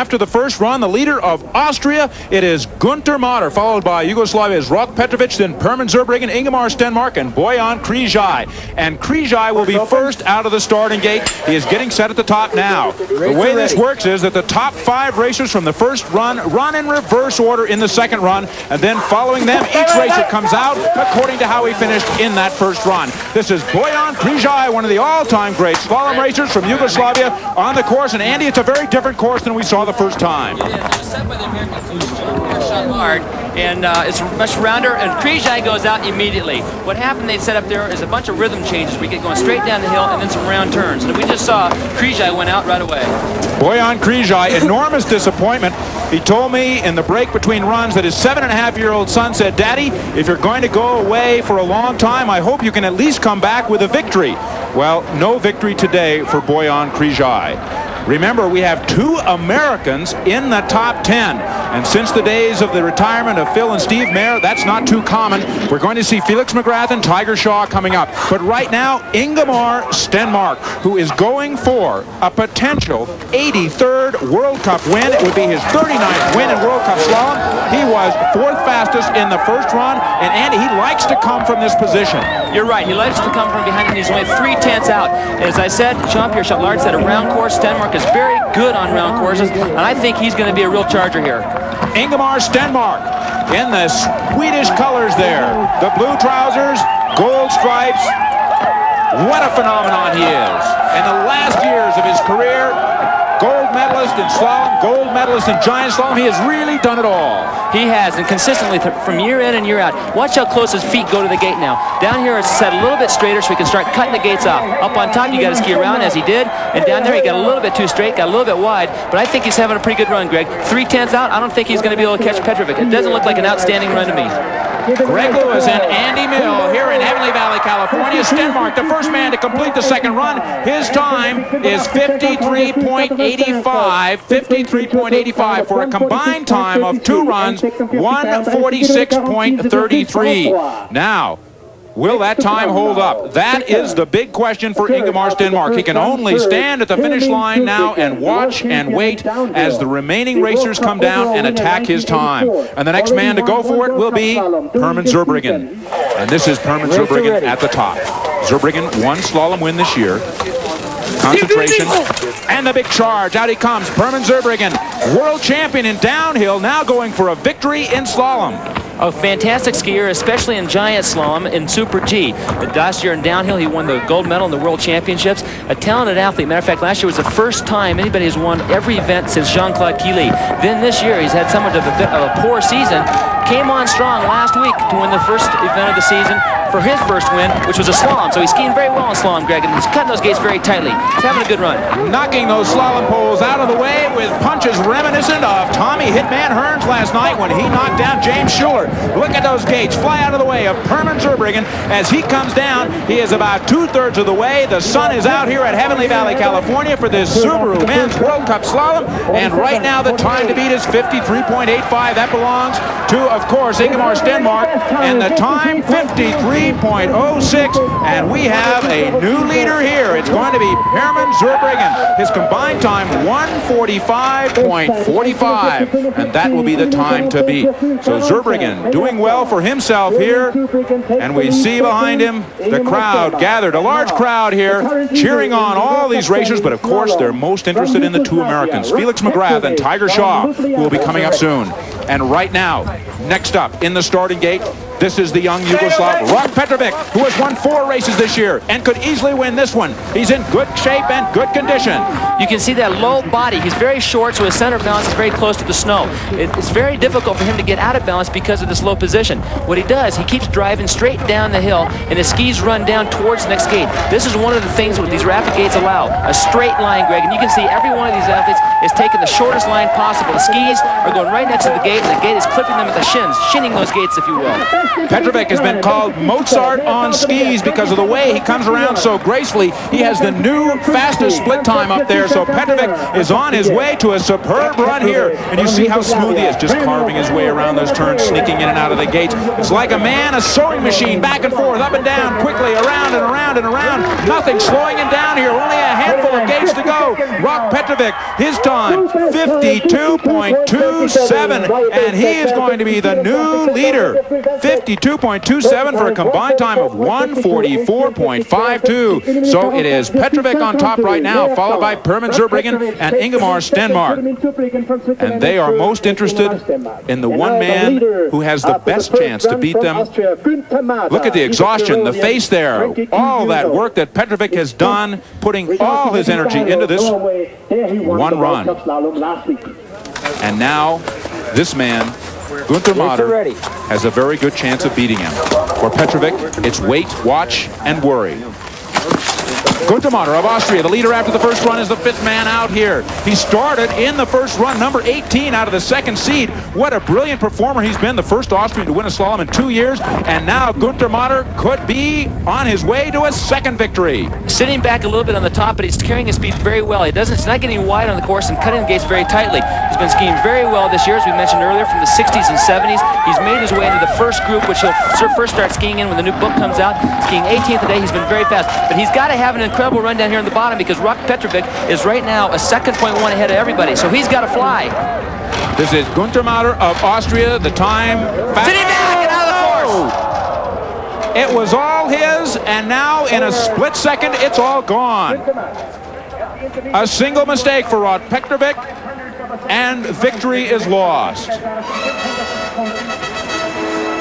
after the first run, the leader of Austria, it is Günther Mader, followed by Yugoslavia's Rok Petrovic, then Herman Zurbriggen, Ingemar Stenmark, and Bojan Križaj. And Križaj will be first out of the starting gate. He is getting set at the top now. The way this works is that the top 5 racers from the first run in reverse order in the second run, and then following them, each racer comes out according to how he finished in that first run. This is Bojan Križaj, one of the all-time great slalom racers from Yugoslavia on the course. And Andy, it's a very different course than we saw the first time. It is. It was set by the American coach, Jean-Pierre Chatelard, and it's much rounder, and Križaj goes out immediately. What happened they set up there is a bunch of rhythm changes. We get going straight down the hill and then some round turns. And we just saw Križaj went out right away. Bojan Križaj, enormous disappointment. He told me in the break between runs that his 7.5-year-old son said, "Daddy, if you're going to go away for a long time, I hope you can at least come back with a victory." Well, no victory today for Bojan Križaj. Remember, we have 2 Americans in the top 10. And since the days of the retirement of Phil and Steve Mayer, that's not too common. We're going to see Felix McGrath and Tiger Shaw coming up. But right now, Ingemar Stenmark, who is going for a potential 83rd World Cup win. It would be his 39th win in World Cup slalom. He was 4th fastest in the first run. And Andy, he likes to come from this position. You're right. He likes to come from behind, and he's only 3/10 out. As I said, Jean-Pierre Chatelard said a round course. Stenmark is very good on round courses, and I think he's going to be a real charger here. Ingemar Stenmark in the Swedish colors there. The blue trousers, gold stripes. What a phenomenon he is. In the last years of his career, gold medalist in slalom, gold medalist in giant slalom. He has really done it all. He has, and consistently from year in and year out. Watch how close his feet go to the gate now. Down here it's set a little bit straighter so we can start cutting the gates off. Up on top you got to ski around as he did, and down there he got a little bit too straight, got a little bit wide, but I think he's having a pretty good run, Greg. 3/10 out, I don't think he's going to be able to catch Petrovic. It doesn't look like an outstanding run to me. Greg Lewis and Andy Mill here in Heavenly Valley, California. Stenmark, the first man to complete the second run. His time is 53.85. 53.85 for a combined time of 2 runs, 1:46.33. Now, will that time hold up? That is the big question for Ingemar Stenmark. He can only stand at the finish line now and watch and wait as the remaining racers come down and attack his time. And the next man to go for it will be Herman Zurbriggen. And this is Herman Zurbriggen at the top. Zurbriggen, 1 slalom win this year. Concentration and the big charge. Out he comes. Herman Zurbriggen, world champion in downhill, now going for a victory in slalom. A fantastic skier, especially in giant slalom in Super G. Last year in downhill, he won the gold medal in the World Championships. A talented athlete. Matter of fact, last year was the first time anybody has won every event since Jean-Claude Killy. Then this year, he's had somewhat of a poor season. Came on strong last week to win the first event of the season for his first win, which was a slalom. So he's skiing very well in slalom, Greg, and he's cutting those gates very tightly. He's having a good run. Knocking those slalom poles out of the way with punches reminiscent of Tommy Hitman Hearns last night when he knocked down James Schuler. Look at those gates fly out of the way of Herman Zurbriggen as he comes down. He is about 2/3 of the way. The sun is out here at Heavenly Valley, California for this Subaru Men's World Cup Slalom. And right now the time to beat is 53.85. That belongs to, of course, Ingemar Stenmark. And the time, 53.06. And we have a new leader here. It's going to be Herman Zurbriggen. His combined time, 1:45.45. And that will be the time to beat. So Zurbriggen doing well for himself here, and we see behind him the crowd gathered, a large crowd here cheering on all these racers, but of course they're most interested in the 2 Americans, Felix McGrath and Tiger Shaw, who will be coming up soon. And right now, next up in the starting gate, this is the young Yugoslav Rok Petrovic, who has won 4 races this year and could easily win this one. He's in good shape and good condition. You can see that low body. He's very short, so his center of balance is very close to the snow. It's very difficult for him to get out of balance because of this low position. What he does, he keeps driving straight down the hill, and his skis run down towards the next gate. This is one of the things what these rapid gates allow, a straight line, Greg. And you can see every one of these athletes is taking the shortest line possible. The skis are going right next to the gate, and the gate is clipping them at the shins, shinning those gates, if you will. Petrovic has been called Mozart on skis because of the way he comes around so gracefully. He has the new fastest split time up there, so Petrovic is on his way to a superb run here. And you see how smooth he is, just carving his way around those turns, sneaking in and out of the gates. It's like a man, a sewing machine, back and forth, up and down, quickly, around and around and around. Nothing slowing him down here, only a handful of gates to go. Rok Petrovic, his time, 52.27, and he is going to be the new leader. 52.27 for a combined time of 144.52. So it is Petrovic on top right now, followed by Herman Zurbriggen and Ingemar Stenmark. And they are most interested in the one man who has the best chance to beat them. Look at the exhaustion, the face there. All that work that Petrovic has done, putting all his energy into this one run. And now this man, Günther Mader, has a very good chance of beating him. For Petrovic, it's wait, watch, and worry. Günther Mader of Austria, the leader after the first run, is the fifth man out here. He started in the first run, number 18 out of the second seed. What a brilliant performer he's been, the first Austrian to win a slalom in 2 years. And now Günther Mader could be on his way to a second victory. Sitting back a little bit on the top, but he's carrying his speed very well. He's not getting wide on the course and cutting the gates very tightly. He's been skiing very well this year, as we mentioned earlier, from the 60s and 70s. He's made his way into the first group, which he'll first start skiing in when the new book comes out. Skiing 18th today, he's been very fast. But he's got to have an incredible run down here in the bottom, because Rok Petrovic is right now a 2.1 ahead of everybody, so he's got to fly. This is Günther Mader of Austria, the time... Sitting back and out of the course! It was all his, and now in a split second, it's all gone. A single mistake for Rok Petrovic, and victory is lost.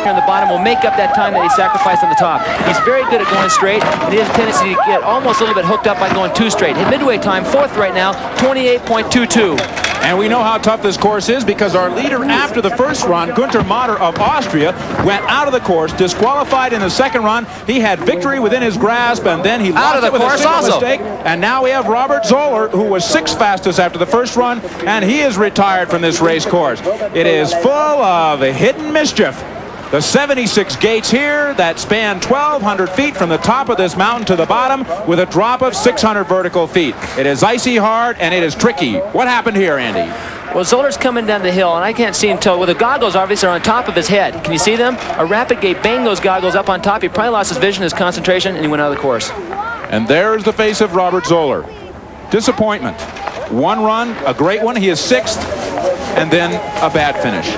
Here on the bottom will make up that time that he sacrificed on the top. He's very good at going straight, and he has a tendency to get almost a little bit hooked up by going too straight. His midway time, fourth right now, 28.22. And we know how tough this course is, because our leader after the first run, Günther Mader of Austria, went out of the course, disqualified in the second run. He had victory within his grasp, and then he lost it with a single mistake. And now we have Robert Zoller, who was sixth fastest after the first run, and he is retired from this race course. It is full of hidden mischief. The 76 gates here that span 1,200 feet from the top of this mountain to the bottom, with a drop of 600 vertical feet. It is icy hard, and it is tricky. What happened here, Andy? Well, Zoller's coming down the hill, and I can't see him till, well, the goggles obviously are on top of his head. Can you see them? A rapid gate banged those goggles up on top. He probably lost his vision, his concentration, and he went out of the course. And there's the face of Robert Zoller. Disappointment. One run, a great one. He is sixth, and then a bad finish.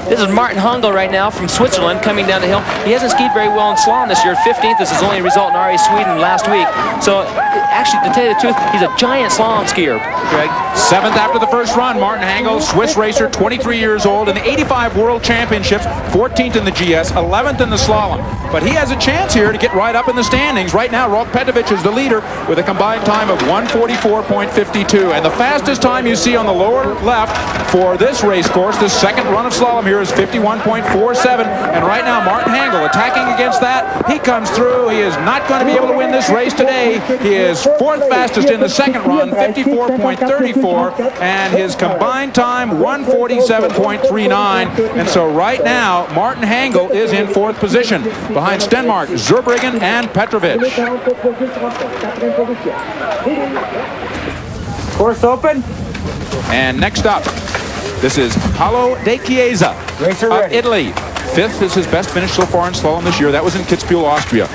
This is Martin Hangel right now from Switzerland coming down the hill. He hasn't skied very well in slalom this year. 15th. This is only a result in RA Sweden last week. So actually, to tell you the truth, he's a giant slalom skier, Greg. Seventh after the first run, Martin Hangel, Swiss racer, 23 years old, in the 85 World Championships, 14th in the GS, 11th in the slalom. But he has a chance here to get right up in the standings. Right now, Rok Petrovic is the leader with a combined time of 144.52. And the fastest time you see on the lower left for this race course, this second run of slalom here, is 51.47. And right now, Martin Hangel attacking against that. He comes through. He is not going to be able to win this race today. He is fourth fastest in the second run, 54.34, and his combined time, 147.39. And so right now, Martin Hangel is in fourth position, behind Stenmark, Zurbriggen, and Petrovic. Course open. And next up, this is Paolo De Chiesa of Italy. Fifth is his best finish so far in slalom this year. That was in Kitzbühel, Austria.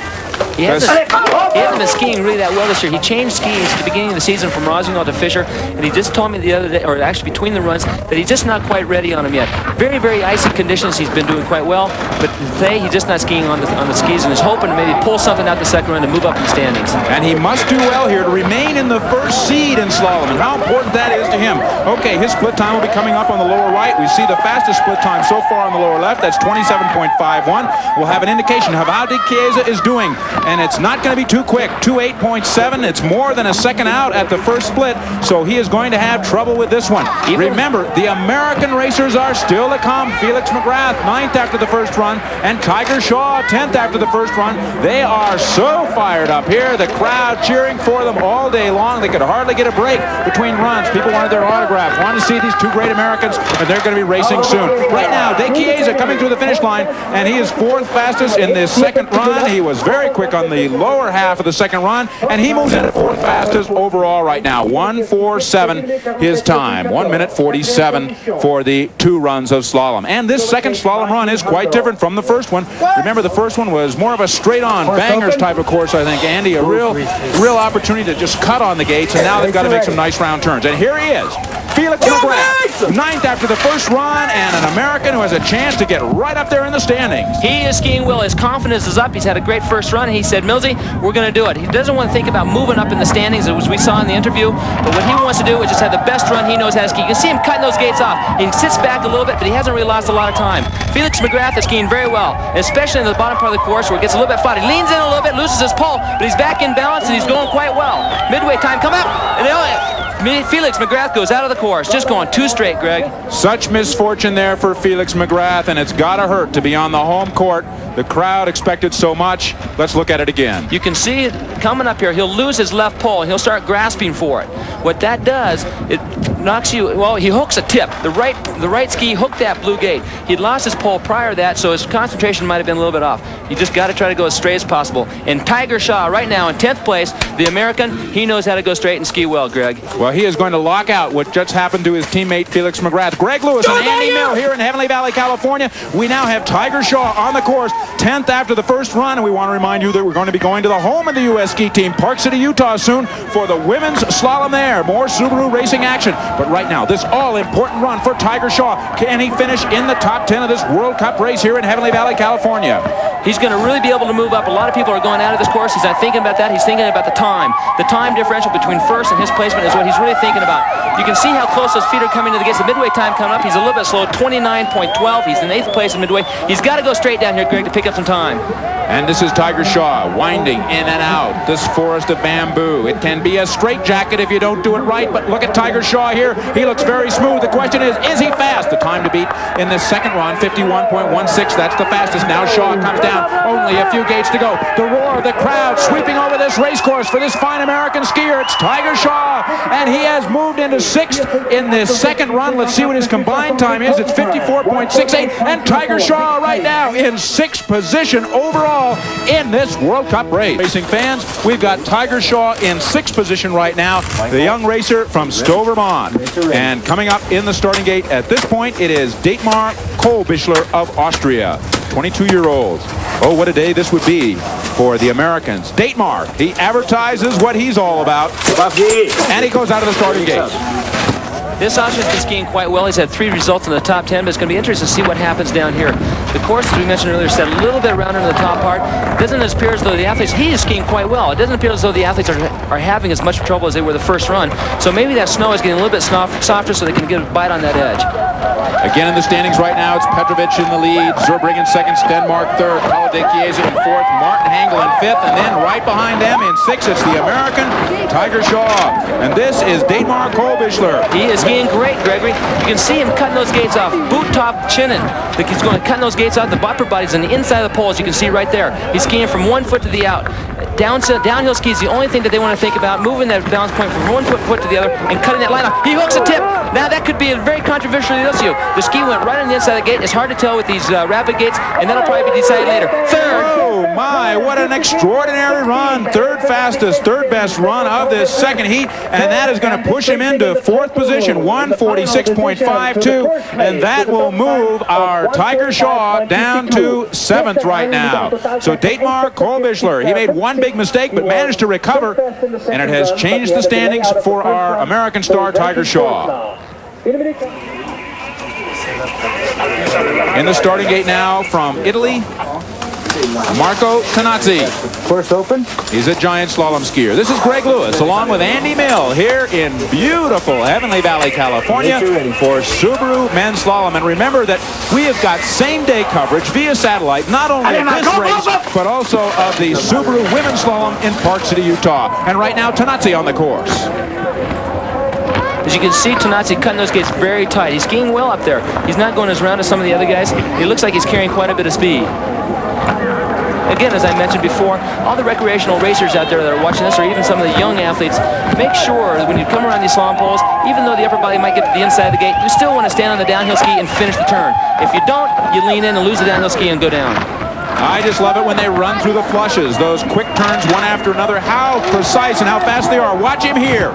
He hasn't been skiing really that well this year. He changed skis at the beginning of the season from Rosengård to Fischer, and he just told me the other day, or actually between the runs, that he's just not quite ready on them yet. Very, very icy conditions. He's been doing quite well, but today he's just not skiing on the skis, and is hoping to maybe pull something out the second run to move up in the standings. And he must do well here to remain in the first seed in slalom, and how important that is to him. Okay, his split time will be coming up on the lower right. We see the fastest split time so far on the lower left. That's 27.51. We'll have an indication of how De Chiesa is doing. and it's not going to be too quick. 2:08.7. It's more than a second out at the first split, so he is going to have trouble with this one. Remember, the American racers are still to come. Felix McGrath, 9th after the first run, and Tiger Shaw, 10th after the first run. They are so fired up here. The crowd cheering for them all day long. They could hardly get a break between runs. People wanted their autographs, wanted to see these two great Americans, and they're going to be racing soon. Right now, De Chiesa coming through the finish line, and he is 4th fastest in this second run. He was very quick on the lower half of the second run, and he moves in at 4th fastest overall right now. 1:47 his time. 1 minute 47 for the 2 runs of slalom. And this second slalom run is quite different from the first one. Remember, the first one was more of a straight-on bangers type of course, I think, Andy. A real opportunity to just cut on the gates, and now they've got to make some nice round turns. And here he is, Felix McGrath, 9th after the first run, and an American who has a chance to get right up there in the standings. He is skiing well. His confidence is up. He's had a great first run. He said, Millsy, we're going to do it. He doesn't want to think about moving up in the standings, as we saw in the interview, but what he wants to do is just have the best run he knows how to ski. You can see him cutting those gates off. He sits back a little bit, but he hasn't really lost a lot of time. Felix McGrath is skiing very well, especially in the bottom part of the course where it gets a little bit flat. He leans in a little bit, loses his pole, but he's back in balance, and he's going quite well. Midway time come up, and Felix McGrath goes out of the course, just going 2 straight, Greg. Such misfortune there for Felix McGrath, and it's got to hurt to be on the home court. The crowd expected so much. Let's look at it again. You can see it coming up here. He'll lose his left pole, and he'll start grasping for it. What that does, it knocks you, well, he hooks a tip. The right ski hooked that blue gate. He'd lost his pole prior to that, so his concentration might have been a little bit off. You just got to try to go as straight as possible. And Tiger Shaw, right now in 10th place, the American, he knows how to go straight and ski well, Greg. Well, he is going to lock out what just happened to his teammate Felix McGrath. Greg Lewis and Andy Mill here in Heavenly Valley, California. We now have Tiger Shaw on the course, 10th after the first run, and we want to remind you that we're going to be going to the home of the U.S. ski team, Park City, Utah, soon for the women's slalom there. More Subaru racing action. But right now, this all-important run for Tiger Shaw. Can he finish in the top 10 of this World Cup race here in Heavenly Valley, California? He's going to really be able to move up. A lot of people are going out of this course. He's not thinking about that. He's thinking about the time. The time differential between first and his placement is what he's really thinking about. You can see how close those feet are coming to the gates. The midway time coming up, he's a little bit slow, 29.12. He's in 8th place in midway. He's got to go straight down here, Greg, to pick up some time. And this is Tiger Shaw winding in and out this forest of bamboo. It can be a straitjacket if you don't do it right, but look at Tiger Shaw here. He looks very smooth. The question is he fast? The time to beat in this second run, 51.16. That's the fastest. Now Shaw comes down. Only a few gates to go. The roar of the crowd sweeping over this race course for this fine American skier. It's Tiger Shaw, and he has moved into 6th in this second run. Let's see what his combined time is. It's 54.68, and Tiger Shaw right now in 6th position overall in this World Cup race. Racing fans, we've got Tiger Shaw in 6th position right now, the young racer from Stowe, Vermont. And coming up in the starting gate at this point, it is Dietmar Kohlbichler of Austria, 22-year-old. Oh, what a day this would be for the Americans. Dietmar, he advertises what he's all about, and he goes out of the starting gate. This Austrian's been skiing quite well. He's had 3 results in the top 10, but it's going to be interesting to see what happens down here. The course, as we mentioned earlier, set a little bit around into the top part. It doesn't appear as though the athletes, he is skiing quite well. It doesn't appear as though the athletes are having as much trouble as they were the first run. So maybe that snow is getting a little bit softer so they can get a bite on that edge. Again in the standings right now, it's Petrovic in the lead, Zurbriggen second, Stenmark third, Paulo De Chiesa in 4th, Martin Hangel in 5th, and then right behind them in 6th, it's the American Tiger Shaw. And this is Dietmar Kohlbichler. He is skiing great, Gregory. You can see him cutting those gates off, boot top chinning. He's going cutting those gates off. The bumper body's on the inside of the pole, as you can see right there. He's skiing from 1 foot to the out. Downhill ski is the only thing that they want to think about, moving that balance point from 1 foot to the other and cutting that line off. He hooks a tip. Now that could be a very controversial issue. The ski went right on the inside of the gate. It's hard to tell with these rapid gates, and that'll probably be decided later. Third. Oh my, what an extraordinary run. 3rd fastest, 3rd best run of this second heat, and that is going to push him into 4th position, 146.52, and that will move our Tiger Shaw down to 7th right now. So Dietmar Kohlbichler, he made one big mistake but managed to recover, and it has changed the standings for our American star Tiger Shaw. In the starting gate now from Italy, Marco Tonazzi. Course open. He's a giant slalom skier. This is Greg Lewis along with Andy Mill here in beautiful Heavenly Valley, California for Subaru men's slalom. And remember that we have got same-day coverage via satellite, not only of this race, but also of the Subaru women's slalom in Park City, Utah. And right now, Tonazzi on the course. As you can see, Tonazzi cutting those gates very tight. He's skiing well up there. He's not going as round as some of the other guys. He looks like he's carrying quite a bit of speed. Again, as I mentioned before, all the recreational racers out there that are watching this, or even some of the young athletes, make sure that when you come around these slalom poles, even though the upper body might get to the inside of the gate, you still want to stand on the downhill ski and finish the turn. If you don't, you lean in and lose the downhill ski and go down. I just love it when they run through the flushes. Those quick turns one after another. How precise and how fast they are. Watch him here.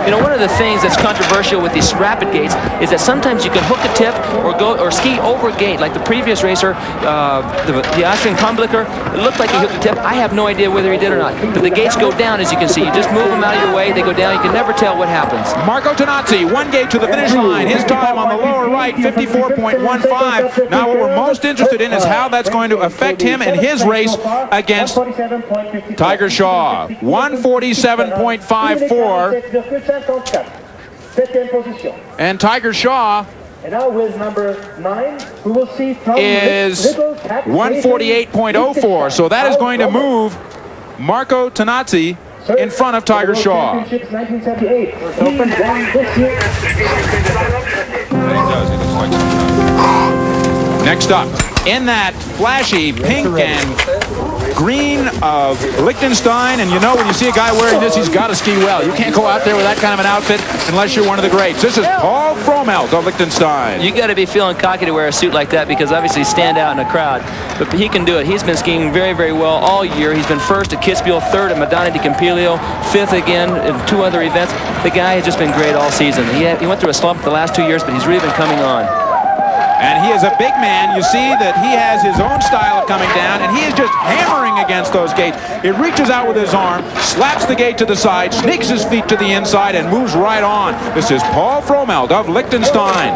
You know, one of the things that's controversial with these rapid gates is that sometimes you can hook a tip or ski over a gate, like the previous racer, the Austrian Komblicker. It looked like he hooked a tip. I have no idea whether he did or not. But the gates go down, as you can see. You just move them out of your way, they go down. You can never tell what happens. Marco Tonazzi, one gate to the finish line. His time on the lower right, 54.15. Now what we're most interested in is how that's going to affect him in his race against Tiger Shaw. 147.54. And Tiger Shaw is 148.04. So that is going to move Marco Tonazzi in front of Tiger Shaw. Next up, in that flashy pink and green of Liechtenstein, and you know when you see a guy wearing this, he's got to ski well. You can't go out there with that kind of an outfit unless you're one of the greats. This is Paul Fromelt of Liechtenstein. You got to be feeling cocky to wear a suit like that because obviously stand out in a crowd. But he can do it. He's been skiing very, very well all year. He's been first at Kitzbühel, third at Madonna di Campiglio, fifth again in 2 other events. The guy has just been great all season. He went through a slump the last 2 years, but he's really been coming on. And he is a big man. You see that he has his own style of coming down, and he is just hammering against those gates. He reaches out with his arm, slaps the gate to the side, sneaks his feet to the inside, and moves right on. This is Paul Fromelt of Liechtenstein.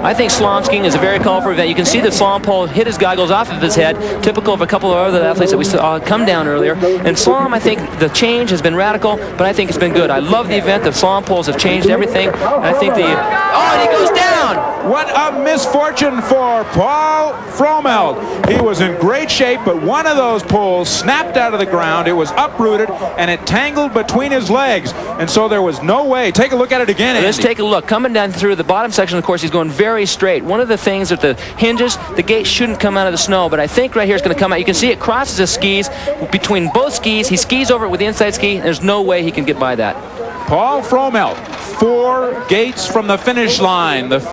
I think slalom skiing is a very colorful event. You can see the slalom pole hit his goggles off of his head, typical of a couple of other athletes that we saw come down earlier. And slalom, I think the change has been radical, but I think it's been good. I love the event. The slalom poles have changed everything. And I think and he goes down! What a misfortune for Paul Fromelt. He was in great shape, but one of those poles snapped out of the ground. It was uprooted, and it tangled between his legs. And so there was no way. Take a look at it again, Andy. Let's take a look. Coming down through the bottom section, of course, he's going very straight. One of the things that the hinges, the gate shouldn't come out of the snow, but I think right here it's going to come out. You can see it crosses his skis between both skis. He skis over it with the inside ski, and there's no way he can get by that. Paul Fromelt, 4 gates from the finish line.